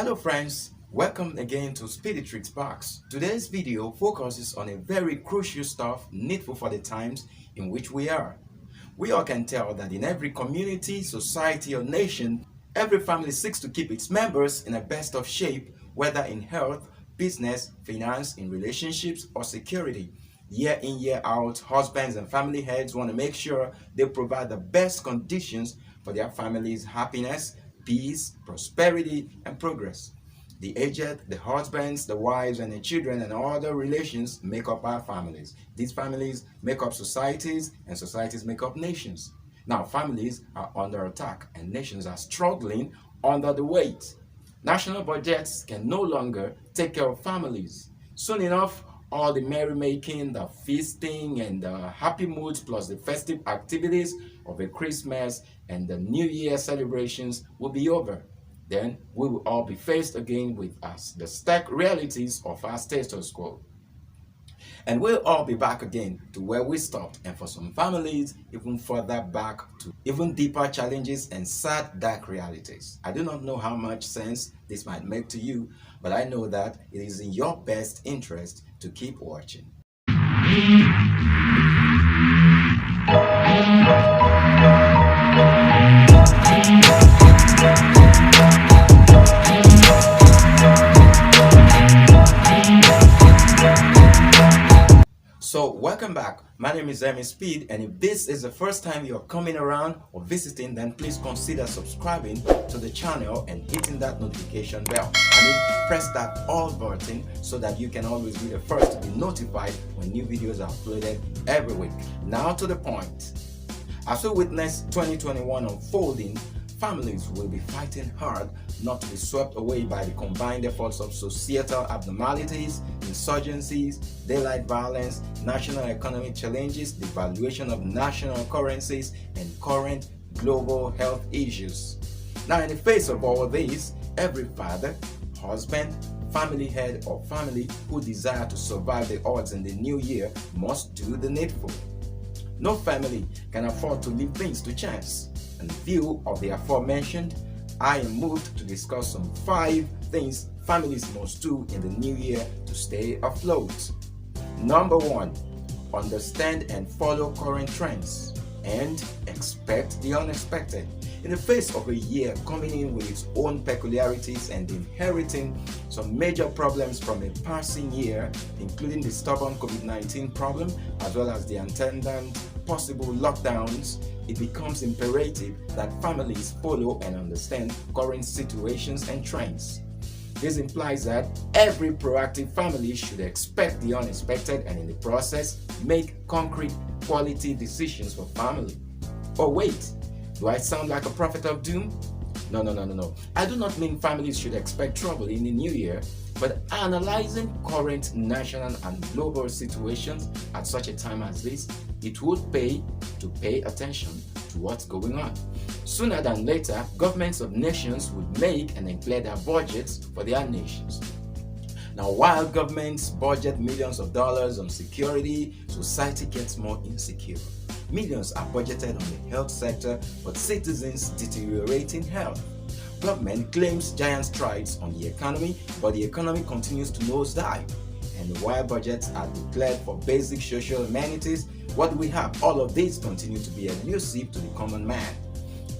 Hello friends, welcome again to Speedy Tricks Box. Today's video focuses on a very crucial stuff needful for the times in which we are. We all can tell that in every community, society or nation, every family seeks to keep its members in the best of shape, whether in health, business, finance, in relationships or security. Year in, year out, husbands and family heads want to make sure they provide the best conditions for their family's happiness, peace, prosperity, and progress. The aged, the husbands, the wives, and the children and other relations make up our families. These families make up societies, and societies make up nations. Now, families are under attack, and nations are struggling under the weight. National budgets can no longer take care of families. Soon enough, all the merrymaking, the feasting, and the happy moods, plus the festive activities of a Christmas and the New Year celebrations will be over. Then we will all be faced again with us, the stark realities of our status quo. And we'll all be back again to where we stopped, and for some families, even further back to even deeper challenges and sad, dark realities. I do not know how much sense this might make to you, but I know that it is in your best interest to keep watching. So welcome back. My name is Speed, and if this is the first time you're coming around or visiting, then please consider subscribing to the channel and hitting that notification bell. Press that all button so that you can always be the first to be notified when new videos are uploaded every week. Now to the point. As we witness 2021 unfolding, families will be fighting hard not to be swept away by the combined efforts of societal abnormalities, insurgencies, daylight violence, national economic challenges, the devaluation of national currencies, and current global health issues. Now, in the face of all of these, every father, husband, family head, or family who desire to survive the odds in the new year must do the needful. No family can afford to leave things to chance. In view of the aforementioned, I am moved to discuss some 5 things families must do in the new year to stay afloat. Number 1, understand and follow current trends and expect the unexpected. In the face of a year coming in with its own peculiarities and inheriting some major problems from a passing year, including the stubborn COVID-19 problem as well as the attendant possible lockdowns, it becomes imperative that families follow and understand current situations and trends. This implies that every proactive family should expect the unexpected and in the process make concrete quality decisions for family. Oh wait, do I sound like a prophet of doom? No. I do not mean families should expect trouble in the new year, but analyzing current national and global situations at such a time as this, it would pay to pay attention to what's going on. Sooner than later, governments of nations would make and declare their budgets for their nations. Now, while governments budget millions of dollars on security, society gets more insecure. Millions are budgeted on the health sector, but citizens deteriorating health. Government claims giant strides on the economy, but the economy continues to nosedive. And while budgets are declared for basic social amenities, what do we have? All of these continue to be elusive to the common man.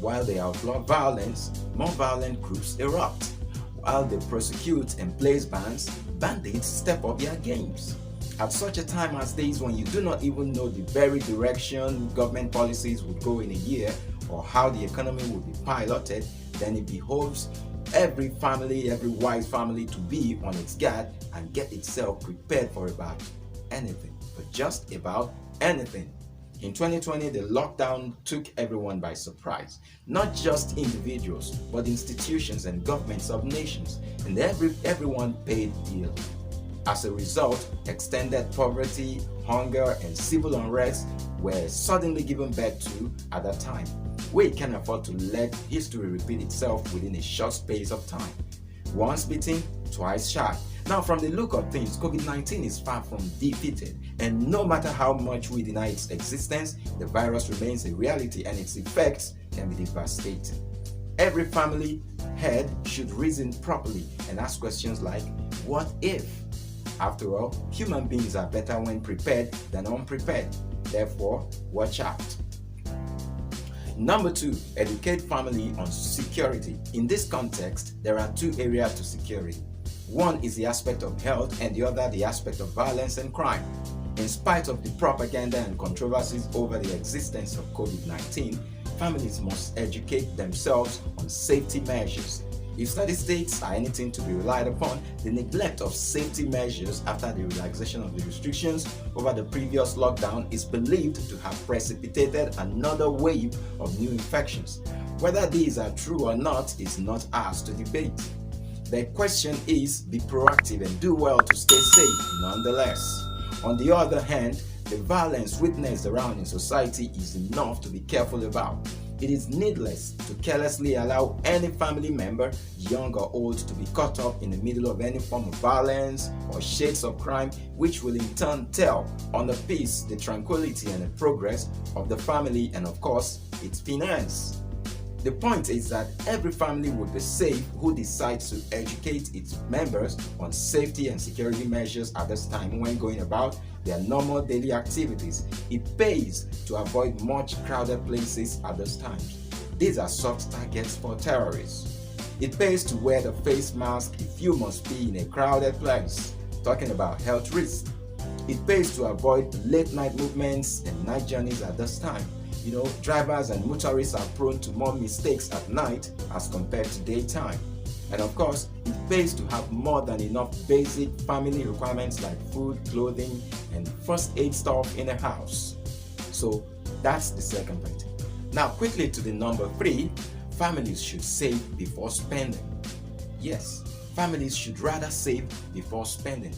While they outlaw violence, more violent groups erupt. While they prosecute and place bans, bandits step up their games. At such a time as this, when you do not even know the very direction government policies would go in a year or how the economy will be piloted, then it behoves every family, every wise family to be on its guard and get itself prepared for about anything, but just about anything. In 2020, the lockdown took everyone by surprise, not just individuals, but institutions and governments of nations, and everyone paid dearly. As a result, extended poverty, hunger, and civil unrest were suddenly given birth to at that time. We can't afford to let history repeat itself within a short space of time. Once beaten, twice shy. Now, from the look of things, COVID-19 is far from defeated, and no matter how much we deny its existence, the virus remains a reality and its effects can be devastating. Every family head should reason properly and ask questions like, what if? After all, human beings are better when prepared than unprepared. Therefore, watch out. Number 2, educate family on security. In this context, there are 2 areas to security. One is the aspect of health and the other the aspect of violence and crime. In spite of the propaganda and controversies over the existence of COVID-19, families must educate themselves on safety measures. If statistics are anything to be relied upon, the neglect of safety measures after the relaxation of the restrictions over the previous lockdown is believed to have precipitated another wave of new infections. Whether these are true or not is not ours to debate. The question is, be proactive and do well to stay safe nonetheless. On the other hand, the violence witnessed around in society is enough to be careful about. It is needless to carelessly allow any family member, young or old, to be caught up in the middle of any form of violence or shades of crime, which will in turn tell on the peace, the tranquility and the progress of the family and of course its finance. The point is that every family would be safe who decides to educate its members on safety and security measures at this time when going about their normal daily activities. It pays to avoid much crowded places at this time. These are soft targets for terrorists. It pays to wear the face mask if you must be in a crowded place, talking about health risks. It pays to avoid late night movements and night journeys at this time. Drivers and motorists are prone to more mistakes at night as compared to daytime. And of course, it pays to have more than enough basic family requirements like food, clothing, and first aid stuff in a house. So that's the second point. Now quickly to the number 3, families should save before spending. Yes, families should rather save before spending.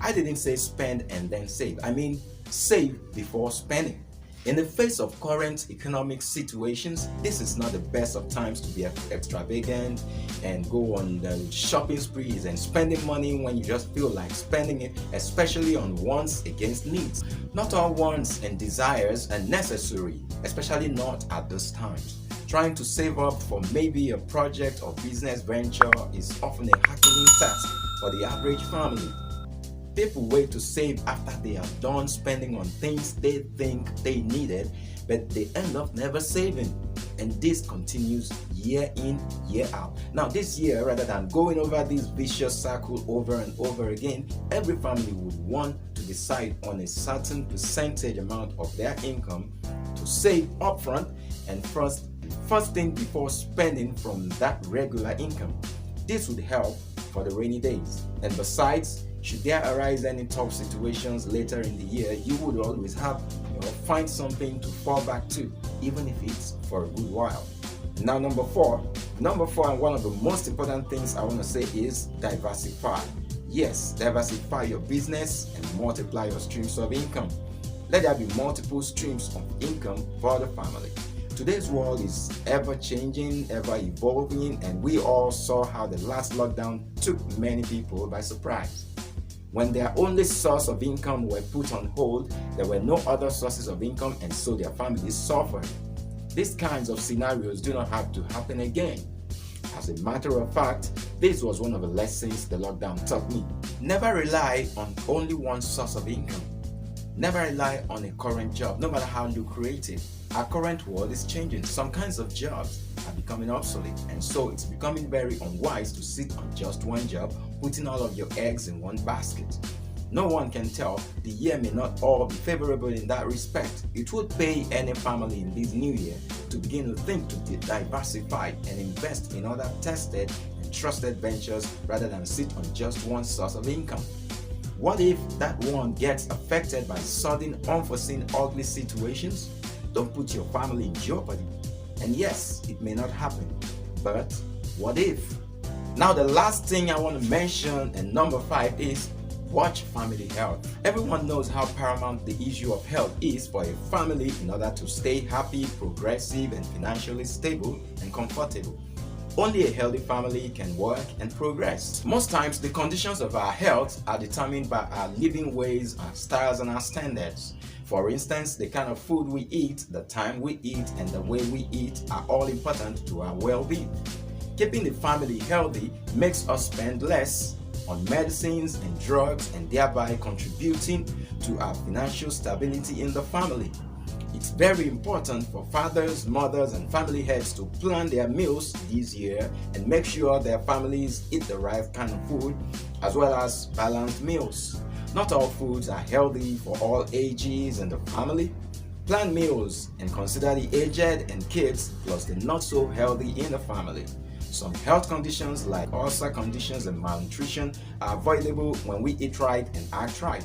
I didn't say spend and then save. I mean save before spending. In the face of current economic situations, this is not the best of times to be extravagant and go on the shopping sprees and spending money when you just feel like spending it, especially on wants against needs. Not all wants and desires are necessary, especially not at this time. Trying to save up for maybe a project or business venture is often a herculean task for the average family. People wait to save after they are done spending on things they think they needed, but they end up never saving. And this continues year in, year out. Now this year, rather than going over this vicious circle over and over again, every family would want to decide on a certain percentage amount of their income to save upfront and first thing before spending from that regular income. This would help for the rainy days. And besides, should there arise any tough situations later in the year, you would always have find something to fall back to, even if it's for a good while. Now number 4 and one of the most important things I want to say is diversify. Yes, diversify your business and multiply your streams of income. Let there be multiple streams of income for the family. Today's world is ever changing, ever evolving, and we all saw how the last lockdown took many people by surprise. When their only source of income were put on hold, there were no other sources of income and so their families suffered. These kinds of scenarios do not have to happen again. As a matter of fact, this was one of the lessons the lockdown taught me. Never rely on only one source of income. Never rely on a current job, no matter how lucrative. Our current world is changing. Some kinds of jobs are becoming obsolete, and so it's becoming very unwise to sit on just one job, putting all of your eggs in one basket. No one can tell. The year may not all be favorable in that respect. It would pay any family in this new year to begin to think to diversify and invest in other tested and trusted ventures rather than sit on just one source of income. What if that one gets affected by sudden, unforeseen, ugly situations? Don't put your family in jeopardy. And yes, it may not happen, but what if? Now the last thing I want to mention, and number 5, is watch family health. Everyone knows how paramount the issue of health is for a family in order to stay happy, progressive, and financially stable and comfortable. Only a healthy family can work and progress. Most times, the conditions of our health are determined by our living ways, our styles, and our standards. For instance, the kind of food we eat, the time we eat, and the way we eat are all important to our well-being. Keeping the family healthy makes us spend less on medicines and drugs and thereby contributing to our financial stability in the family. It's very important for fathers, mothers, and family heads to plan their meals this year and make sure their families eat the right kind of food as well as balanced meals. Not all foods are healthy for all ages in the family. Plan meals and consider the aged and kids plus the not so healthy in the family. Some health conditions like ulcer conditions and malnutrition are avoidable when we eat right and act right.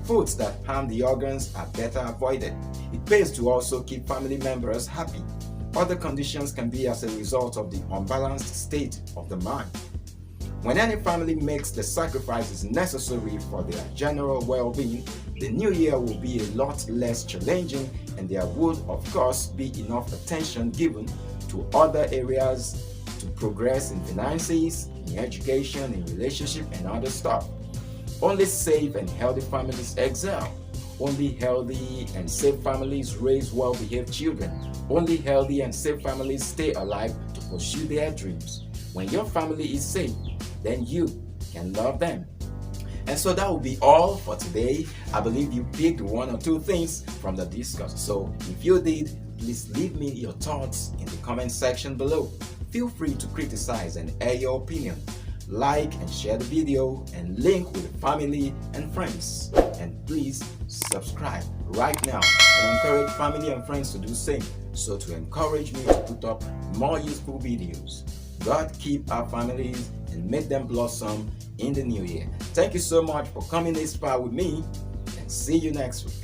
Foods that harm the organs are better avoided. It pays to also keep family members happy. Other conditions can be as a result of the unbalanced state of the mind. When any family makes the sacrifices necessary for their general well-being, the new year will be a lot less challenging, and there would, of course, be enough attention given to other areas to progress in finances, in education, in relationship, and other stuff. Only safe and healthy families excel. Only healthy and safe families raise well-behaved children. Only healthy and safe families stay alive to pursue their dreams. When your family is safe, then you can love them. And so that will be all for today. I believe you picked one or two things from the discussion. So if you did, please leave me your thoughts in the comment section below. Feel free to criticize and air your opinion. Like and share the video and link with family and friends. And please subscribe right now and encourage family and friends to do the same. So to encourage me to put up more useful videos. God keep our families and make them blossom in the new year. Thank you so much for coming this far with me, and see you next week.